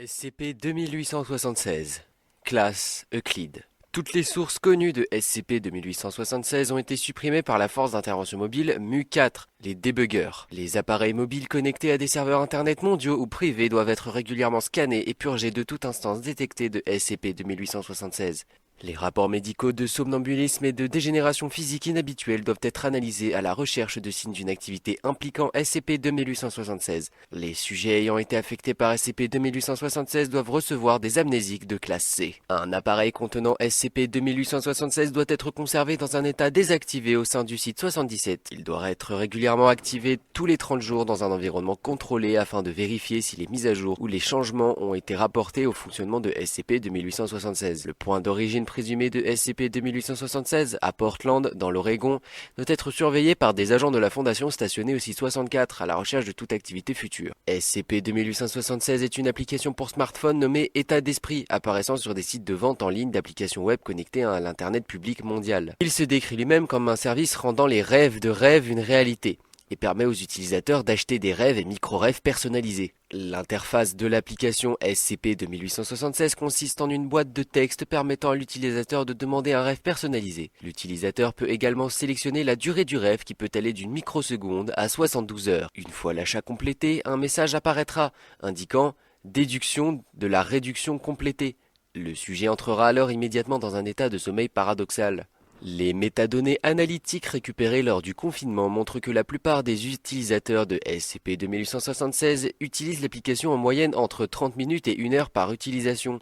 SCP-2876. Classe Euclide. Toutes les sources connues de SCP-2876 ont été supprimées par la force d'intervention mobile MU4, les débuggers. Les appareils mobiles connectés à des serveurs internet mondiaux ou privés doivent être régulièrement scannés et purgés de toute instance détectée de SCP-2876. Les rapports médicaux de somnambulisme et de dégénération physique inhabituelle doivent être analysés à la recherche de signes d'une activité impliquant SCP-2876. Les sujets ayant été affectés par SCP-2876 doivent recevoir des amnésiques de classe C. Un appareil contenant SCP-2876 doit être conservé dans un état désactivé au sein du site 77. Il doit être régulièrement activé tous les 30 jours dans un environnement contrôlé afin de vérifier si les mises à jour ou les changements ont été rapportés au fonctionnement de SCP-2876. Le point d'origine présumé de SCP-2876 à Portland, dans l'Oregon, doit être surveillé par des agents de la Fondation stationnés au site 64 à la recherche de toute activité future. SCP-2876 est une application pour smartphone nommée État d'esprit, apparaissant sur des sites de vente en ligne d'applications web connectées à l'Internet public mondial. Il se décrit lui-même comme un service rendant les rêves de rêve une réalité et permet aux utilisateurs d'acheter des rêves et micro-rêves personnalisés. L'interface de l'application SCP-2876 consiste en une boîte de texte permettant à l'utilisateur de demander un rêve personnalisé. L'utilisateur peut également sélectionner la durée du rêve qui peut aller d'une microseconde à 72 heures. Une fois l'achat complété, un message apparaîtra indiquant « Déduction de la réduction complétée ». Le sujet entrera alors immédiatement dans un état de sommeil paradoxal. Les métadonnées analytiques récupérées lors du confinement montrent que la plupart des utilisateurs de SCP-2876 utilisent l'application en moyenne entre 30 minutes et 1 heure par utilisation.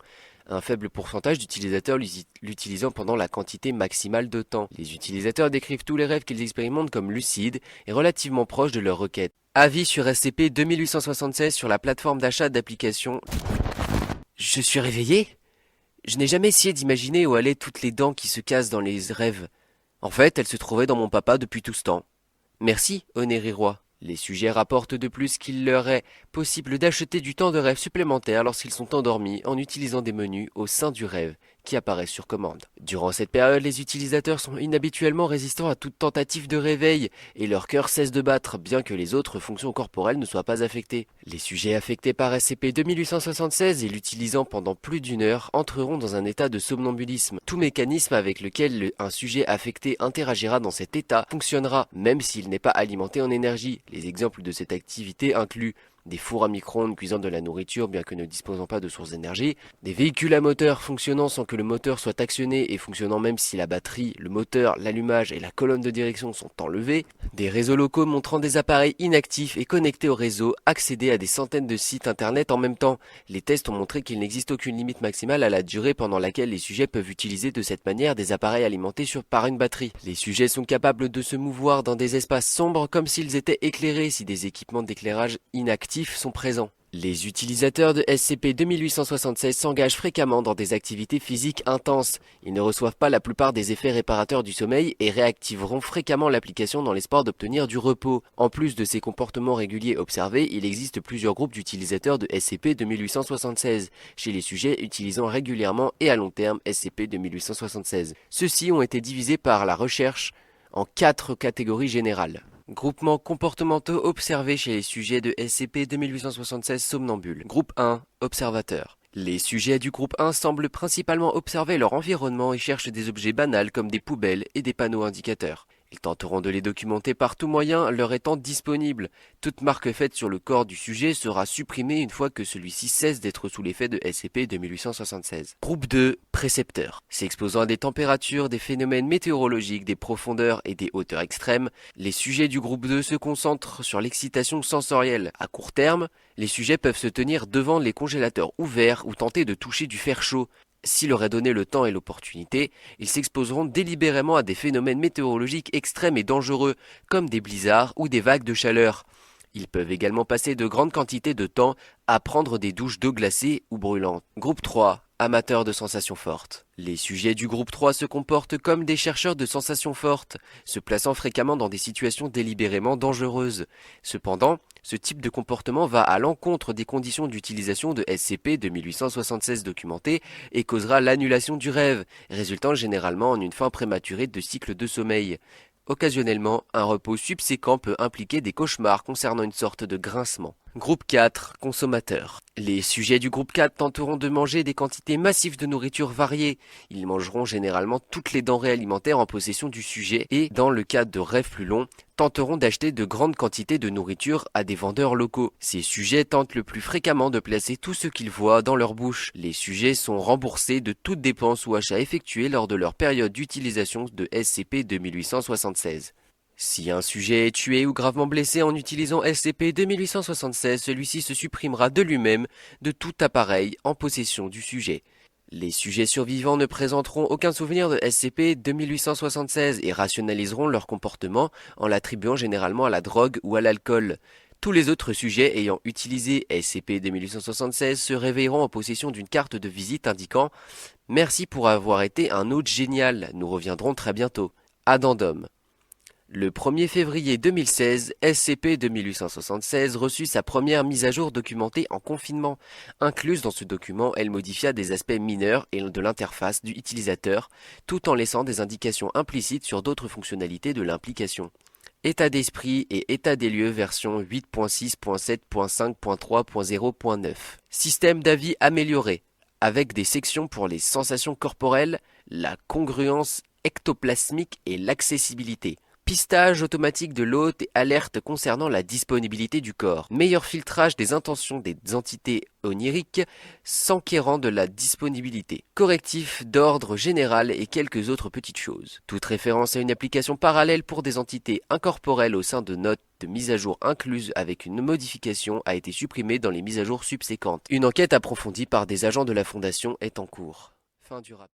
Un faible pourcentage d'utilisateurs l'utilisant pendant la quantité maximale de temps. Les utilisateurs décrivent tous les rêves qu'ils expérimentent comme lucides et relativement proches de leur requête. Avis sur SCP-2876 sur la plateforme d'achat d'applications. Je suis réveillé ? Je n'ai jamais essayé d'imaginer où allaient toutes les dents qui se cassent dans les rêves. En fait, elles se trouvaient dans mon papa depuis tout ce temps. Merci, Onérirois. Les sujets rapportent de plus qu'il leur est possible d'acheter du temps de rêve supplémentaire lorsqu'ils sont endormis en utilisant des menus au sein du rêve qui apparaissent sur commande. Durant cette période, les utilisateurs sont inhabituellement résistants à toute tentative de réveil et leur cœur cesse de battre, bien que les autres fonctions corporelles ne soient pas affectées. Les sujets affectés par SCP-2876 et l'utilisant pendant plus d'1 heure entreront dans un état de somnambulisme. Tout mécanisme avec lequel un sujet affecté interagira dans cet état fonctionnera, même s'il n'est pas alimenté en énergie. Les exemples de cette activité incluent des fours à micro-ondes cuisant de la nourriture bien que ne disposant pas de source d'énergie, des véhicules à moteur fonctionnant sans que le moteur soit actionné et fonctionnant même si la batterie, le moteur, l'allumage et la colonne de direction sont enlevés, des réseaux locaux montrant des appareils inactifs et connectés au réseau, accéder à des centaines de sites internet en même temps. Les tests ont montré qu'il n'existe aucune limite maximale à la durée pendant laquelle les sujets peuvent utiliser de cette manière des appareils alimentés par une batterie. Les sujets sont capables de se mouvoir dans des espaces sombres comme s'ils étaient éclairés si des équipements d'éclairage inactifs sont présents. Les utilisateurs de SCP-2876 s'engagent fréquemment dans des activités physiques intenses. Ils ne reçoivent pas la plupart des effets réparateurs du sommeil et réactiveront fréquemment l'application dans l'espoir d'obtenir du repos. En plus de ces comportements réguliers observés, il existe plusieurs groupes d'utilisateurs de SCP-2876 chez les sujets utilisant régulièrement et à long terme SCP-2876. Ceux-ci ont été divisés par la recherche en 4 catégories générales. Groupements comportementaux observés chez les sujets de SCP-2876 somnambules. Groupe 1, observateurs. Les sujets du groupe 1 semblent principalement observer leur environnement et cherchent des objets banals comme des poubelles et des panneaux indicateurs. Ils tenteront de les documenter par tout moyen, leur étant disponible. Toute marque faite sur le corps du sujet sera supprimée une fois que celui-ci cesse d'être sous l'effet de SCP-2876. Groupe 2, précepteurs. S'exposant à des températures, des phénomènes météorologiques, des profondeurs et des hauteurs extrêmes, les sujets du groupe 2 se concentrent sur l'excitation sensorielle. À court terme, les sujets peuvent se tenir devant les congélateurs ouverts ou tenter de toucher du fer chaud. S'il leur est donné le temps et l'opportunité, ils s'exposeront délibérément à des phénomènes météorologiques extrêmes et dangereux, comme des blizzards ou des vagues de chaleur. Ils peuvent également passer de grandes quantités de temps à prendre des douches d'eau glacée ou brûlante. Groupe 3. Amateurs de sensations fortes. Les sujets du groupe 3 se comportent comme des chercheurs de sensations fortes, se plaçant fréquemment dans des situations délibérément dangereuses. Cependant, ce type de comportement va à l'encontre des conditions d'utilisation de SCP-2876 documentées et causera l'annulation du rêve, résultant généralement en une fin prématurée de cycle de sommeil. Occasionnellement, un repos subséquent peut impliquer des cauchemars concernant une sorte de grincement. Groupe 4, consommateurs. Les sujets du groupe 4 tenteront de manger des quantités massives de nourriture variées. Ils mangeront généralement toutes les denrées alimentaires en possession du sujet et, dans le cas de rêves plus longs, tenteront d'acheter de grandes quantités de nourriture à des vendeurs locaux. Ces sujets tentent le plus fréquemment de placer tout ce qu'ils voient dans leur bouche. Les sujets sont remboursés de toute dépense ou achat effectué lors de leur période d'utilisation de SCP de 1876. Si un sujet est tué ou gravement blessé en utilisant SCP 2876, celui-ci se supprimera de lui-même de tout appareil en possession du sujet. Les sujets survivants ne présenteront aucun souvenir de SCP 2876 et rationaliseront leur comportement en l'attribuant généralement à la drogue ou à l'alcool. Tous les autres sujets ayant utilisé SCP 2876 se réveilleront en possession d'une carte de visite indiquant « Merci pour avoir été un hôte génial, nous reviendrons très bientôt. Addendum ». Le 1er février 2016, SCP-2876 reçut sa première mise à jour documentée en confinement. Incluse dans ce document, elle modifia des aspects mineurs et de l'interface du utilisateur, tout en laissant des indications implicites sur d'autres fonctionnalités de l'implication. État d'esprit et état des lieux version 8.6.7.5.3.0.9. Système d'avis amélioré, avec des sections pour les sensations corporelles, la congruence ectoplasmique et l'accessibilité. Pistage automatique de l'hôte et alerte concernant la disponibilité du corps. Meilleur filtrage des intentions des entités oniriques s'enquérant de la disponibilité. Correctif d'ordre général et quelques autres petites choses. Toute référence à une application parallèle pour des entités incorporelles au sein de notes de mise à jour incluses avec une modification a été supprimée dans les mises à jour subséquentes. Une enquête approfondie par des agents de la Fondation est en cours. Fin du rappel.